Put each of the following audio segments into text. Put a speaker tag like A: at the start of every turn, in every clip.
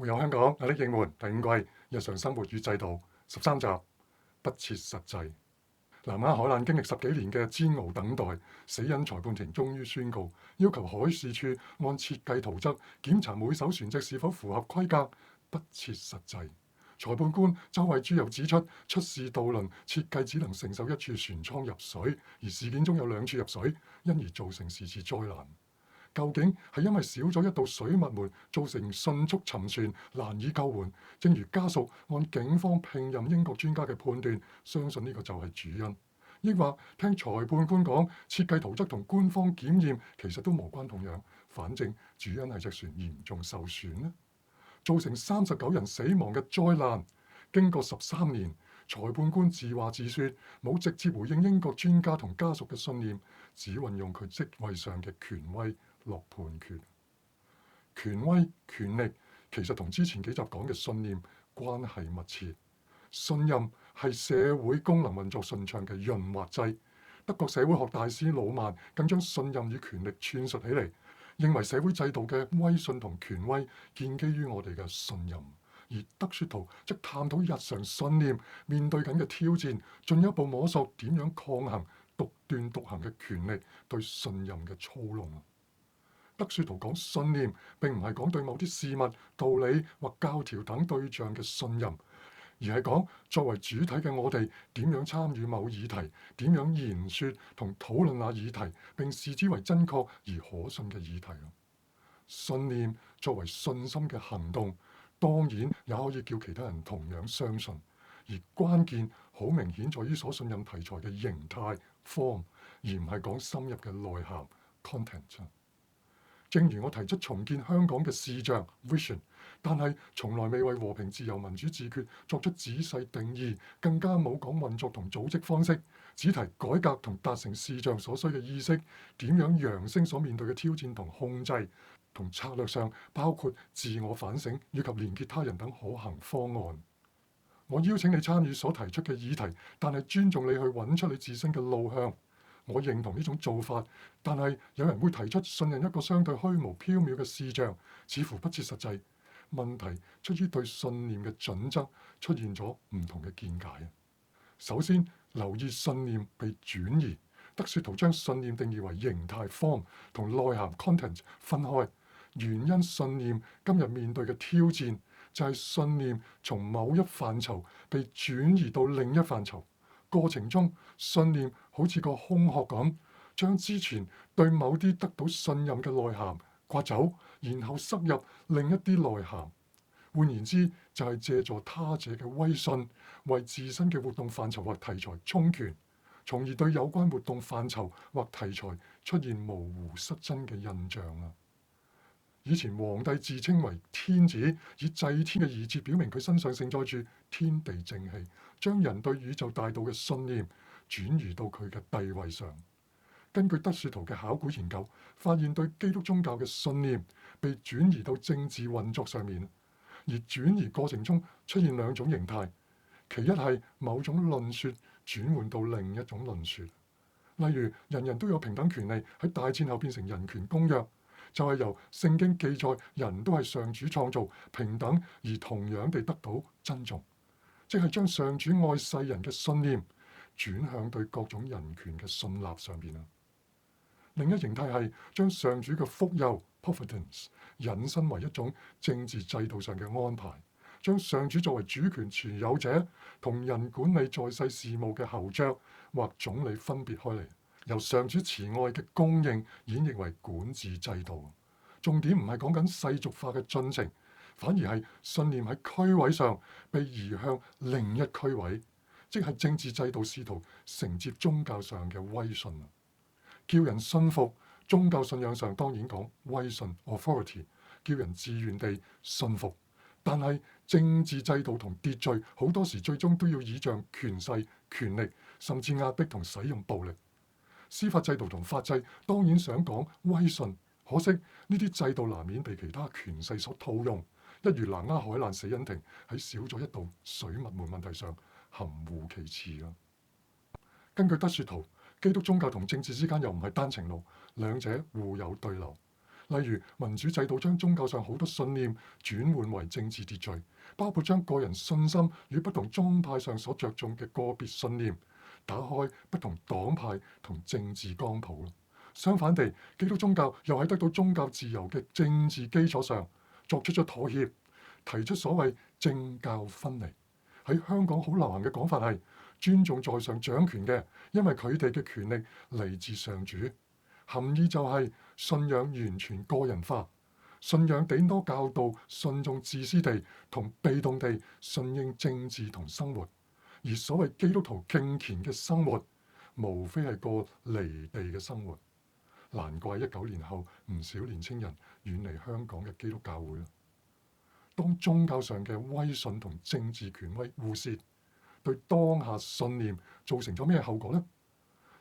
A: 會有香港壓力應門第5季日常生活與制度13集，不切實際。南丫海難經歷10幾年嘅煎熬等待，死因裁判庭終於宣告，要求海事處按設計圖則檢查每艘船隻是否符合規格，不切實際。裁判官周慧珠又指出，出事渡輪設計只能承受一處船艙入水，而事件中有2處入水，因而造成是次災難。究竟係因為少咗一道水密門，造成迅速沉船，難以救援？正如家屬按警方聘任英國專家嘅判斷，相信呢個就係主因。抑或聽裁判官講，設計圖則同官方檢驗其實都無關痛癢，反正主因係隻船嚴重受損呢？造成39人死亡嘅災難，經過13年，裁判官自話自說，冇直接回應英國專家同家屬嘅信念，只運用佢職位上嘅權威落判決。權威、權力其實同之前幾集講嘅信念關係密切。信任係社會功能運作順暢嘅潤滑劑。德國社會學大師魯曼更將信任與權力串述起嚟，認為社會制度嘅威信同權威建基於我哋嘅信任。而德說圖則探討日常信念面對緊嘅挑戰，進一步摸索點樣抗衡獨斷獨行嘅權力對信任嘅操弄。德說圖講信念並唔係講對某啲事物、道理或教條等對象嘅信任，而係講作為主體嘅我哋點樣參與某議題，點樣言說同討論那議題，並視之為真確而可信嘅議題。信念作為信心嘅行動，當然也可以叫其他人同樣相信，而關鍵好明顯在於所信任題材嘅形態 form， 而唔係講深入嘅內涵 content。正如我提出重建香港嘅視像 vision， 但係從來未為和平、自由、民主、自決作出仔細定義，更加冇講運作同組織方式，只提改革同達成視像所需嘅意識，點樣揚升所面對嘅挑戰同控制，同策略上包括自我反省以及連結他人等可行方案。我邀請你參與所提出嘅議題，但係尊重你去揾出你自身嘅路向。我認同呢種做法，但係有人會提出信任一個相對虛無縹緲嘅視像，似乎不切實際。問題出於對信念嘅準則出現咗唔同嘅見解。首先，留意信念被轉移。德說圖將信念定義為形態 form 同內涵 content 分開。原因信念今日面對嘅挑戰就係信念從某一範疇被轉移到另一範疇。過程中，信念好似個空殼咁，將之前對某啲得到信任嘅內涵刮走，然後塞入另一啲內涵。換言之，就係借助他者嘅威信，為自身嘅活動範疇或題材充權，從而對有關活動範疇或題材出現模糊失真嘅印象。以前皇帝自稱為天子，以祭天嘅儀節表明佢身上盛載住天地正氣，將人對宇宙大道嘅信念轉移到佢嘅地位上。根據德說圖嘅考古研究，發現對基督宗教嘅信念被轉移到政治運作上面，而轉移過程中出現2種形態，其一係某種論説轉換到另一種論説，例如人人都有平等權利喺大戰後變成人權公約。就係由聖經記載人都係上主創造、平等而同樣地得到珍重，即係將上主愛世人嘅信念轉向對各種人權嘅信納上邊。另一形態係將上主嘅福佑 providence 引申為一種政治制度上嘅安排，將上主作為主權持有者同人管理在世事務嘅侯爵或總理分別開嚟。由上主慈愛嘅供應演繹為管治制度，重點唔係講緊世俗化嘅進程，反而係信念喺區位上被移向另一區位，即係政治制度試圖承接宗教上嘅威信，叫人信服。宗教信仰上當然講威信 authority， 叫人自願地信服。但係政治制度同秩序好多時最終都要倚仗權勢、權力，甚至壓迫同使用暴力。司法制度同法制當然想講威信，可惜呢啲制度難免被其他權勢所套用，一如南丫海難死因庭喺少咗一道水密門問題上含糊其辭。根據德說圖，基督宗教同政治之間又唔係單程路，兩者互有對流。例如民主制度將宗教上好多信念轉換為政治秩序，包括將個人信心與不同宗派上所着重嘅個別信念打開不同黨派同政治光譜。相反地，基督宗教又喺得到宗教自由嘅政治基礎上作出咗妥協，提出所謂政教分離。喺香港好流行嘅講法係尊重在上掌權嘅，因為佢哋嘅權力嚟自上主。含義就係信仰完全個人化，信仰頂多教導信眾自私地同被動地順應政治同生活，而所謂基督徒敬虔嘅生活，無非係過離地嘅生活。難怪19年後唔少年青人遠離香港嘅基督教會。當宗教上嘅威信同政治權威互洩，對當下信念造成咗咩後果呢？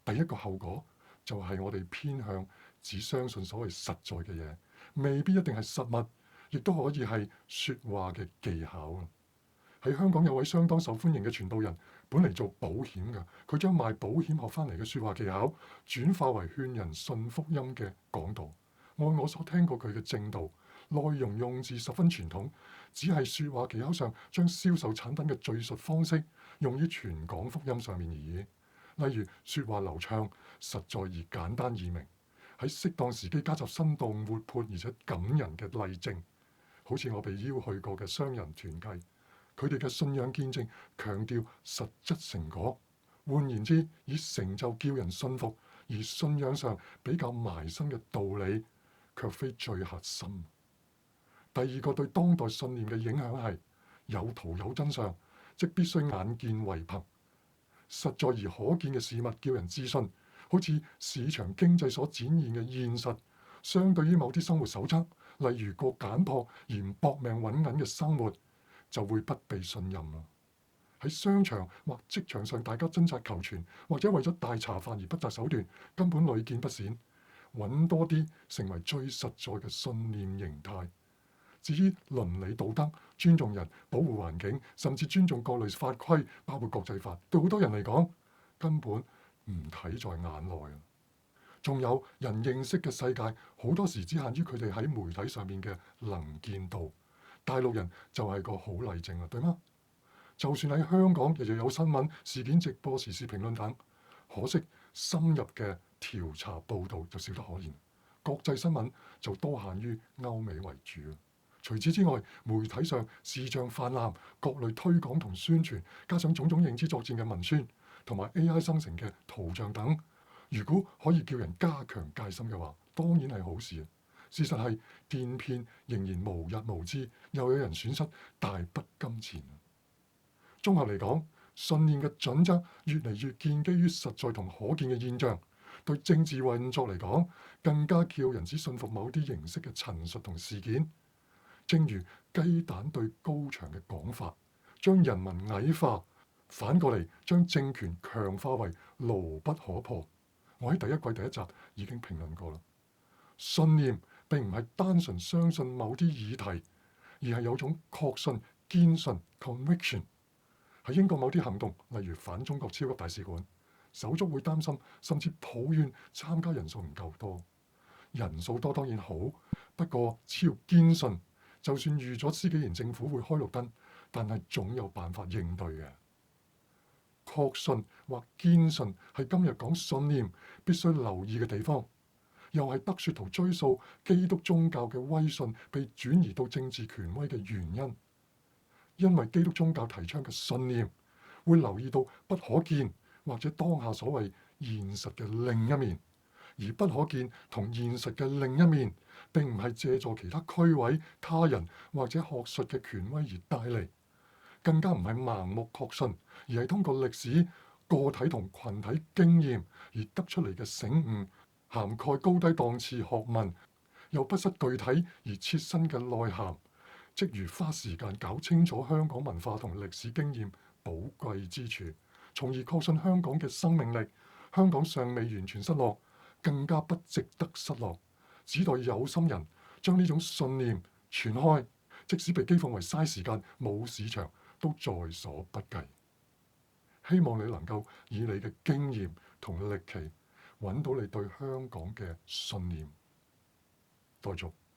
A: 第一個後果就係我哋偏向只相信所謂實在嘅嘢，未必一定係實物，亦都可以係説話嘅技巧。喺香港有位相當受歡迎嘅傳道人，本嚟做保險嘅，佢將賣保險學翻嚟嘅説話技巧轉化為勸人信福音嘅講道。按我所聽過佢嘅證道，內容用字十分傳統，只係説話技巧上將銷售產品嘅敘述方式用於傳講福音上面而已。例如説話流暢、實在而簡單易明，喺適當時機加入生動活潑而且感人嘅例證，好似我被邀去過嘅商人團契，佢哋嘅信仰見證強調實質成果，換言之，以成就叫人信服，而信仰上比較埋身嘅道理卻非最核心。第二個對當代信念嘅影響係有圖有真相，即必須眼見為憑。實在而可見嘅事物叫人置信，好似市場經濟所展現嘅現實，相對於某啲生活守則，例如過簡樸而唔搏命揾銀嘅生活，就會不被信任啦。喺商場或職場上，大家掙扎求存，或者為咗大茶飯而不擇手段，根本屢見不鮮。揾多啲成為最實在嘅信念形態。至於倫理道德、尊重人、保護環境，甚至尊重各類法規，包括國際法，對好多人嚟講根本唔睇在眼內。仲有人認識嘅世界，好多時只限於佢哋喺媒體上面嘅能見度。大陸人就係個好例證啦，對嗎？就算喺香港，日日有新聞、事件直播、時事評論等，可惜深入嘅調查報導就少得可憐。國際新聞就多限於歐美為主。除此之外，媒體上視像泛濫，各類推廣同宣傳，加上種種認知作戰嘅文宣，同埋 AI 生成嘅圖像等，如果可以叫人加強戒心嘅話，當然係好事。事實係電騙仍然無日無之，又有人損失大筆金錢。綜合嚟講，信念嘅準則越嚟越建基於實在同可見嘅現象，對政治運作嚟講，更加叫人只信服某啲形式嘅陳述同事件。正如雞蛋對高牆嘅講法，將人民矮化，反過嚟將政權強化為牢不可破。我喺第一季第一集已經評論過啦。信念並唔係單純相信某啲議題，而係有種確信、堅信 conviction。喺英國某啲行動，例如反中國超級大使館，手足會擔心，甚至抱怨參加人數唔夠多。人數多當然好，不過只要堅信。就算預咗司紀賢政府會開綠燈，但係總有辦法應對嘅。確信或堅信係今日講信念必須留意嘅地方，又係德說圖追溯基督宗教嘅威信被轉移到政治權威嘅原因。因為基督宗教提倡嘅信念會留意到不可見或者當下所謂現實嘅另一面，而不可見同現實嘅另一面，並唔係借助其他區位、他人或者學術嘅權威而帶嚟，更加唔係盲目確信，而係通過歷史、個體同群體經驗而得出嚟嘅醒悟，涵蓋高低檔次學問，又不失具體而切身嘅內涵。即如花時間搞清楚香港文化同歷史經驗寶貴之處，從而確信香港嘅生命力。香港尚未完全失落，更加不值得失落。只待有心人將呢種信念傳開，即使被譏諷為嘥時間、冇市場，都在所不計。希望你能夠以你嘅經驗同歷奇，揾到你對香港嘅信念。待續。